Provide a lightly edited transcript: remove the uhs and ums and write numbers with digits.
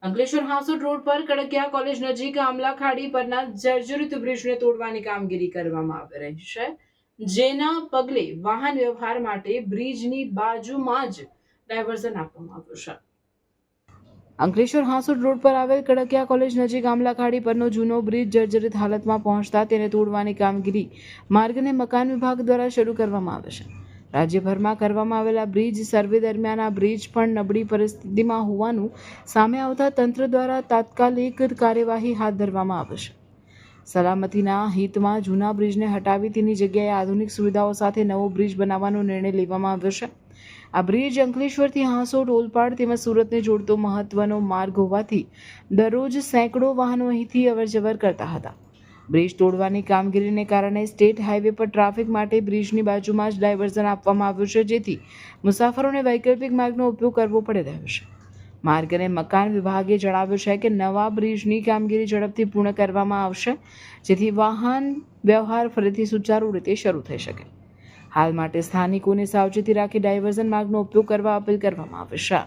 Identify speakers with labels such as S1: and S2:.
S1: Ankleshwar Hansot road પર Kadakia college નજીક આમલા ખાડી પરના જર્જરિત બ્રિજને તોડવાની કામગીરી કરવામાં આવી રહી છે, જેના પગલે વાહન વ્યવહાર માટે બ્રિજની બાજુમાં જ ડાયવર્ઝન આપવામાં આવ્યું છે. અંકલેશ્વર હાંસોદ રોડ પર આવેલ કડકિયા કોલેજ નજીક આમલા ખાડી પરનો જૂનો બ્રિજ જર્જરિત હાલતમાં પહોંચતા તેને તોડવાની કામગીરી માર્ગ અને મકાન વિભાગ દ્વારા શરૂ કરવામાં આવે છે. રાજ્યભરમાં કરવામાં આવેલા બ્રિજ સર્વે દરમિયાન આ બ્રિજ પણ નબળી પરિસ્થિતિમાં હોવાનું સામે આવતા તંત્ર દ્વારા તાત્કાલિક કાર્યવાહી હાથ ધરવામાં આવે છે. સલામતીના હિતમાં જૂના બ્રિજને હટાવી તેની જગ્યાએ આધુનિક સુવિધાઓ સાથે નવો બ્રિજ બનાવવાનો નિર્ણય લેવામાં આવ્યો છે. આ બ્રિજ અંકલેશ્વરથી હાંસોડ, ઓલપાડ તેમજ સુરતને જોડતો મહત્વનો માર્ગ હોવાથી દરરોજ સેંકડો વાહનો અહીંથી અવરજવર કરતા હતા. બ્રિજ તોડવાની કામગીરીને કારણે સ્ટેટ હાઈવે પર ટ્રાફિક માટે બ્રિજની બાજુમાં જ ડાયવર્ઝન આપવામાં આવ્યું છે, જેથી મુસાફરોને વૈકલ્પિક માર્ગનો ઉપયોગ કરવો પડી રહ્યો છે. માર્ગ અને મકાન વિભાગે જણાવ્યું છે કે નવા બ્રિજની કામગીરી ઝડપથી પૂર્ણ કરવામાં આવશે, જેથી વાહન વ્યવહાર ફરીથી સુચારુ રીતે શરૂ થઈ શકે. હાલ માટે સ્થાનિકોને સાવચેતી રાખી ડાયવર્ઝન માર્ગનો ઉપયોગ કરવા અપીલ કરવામાં આવે છે.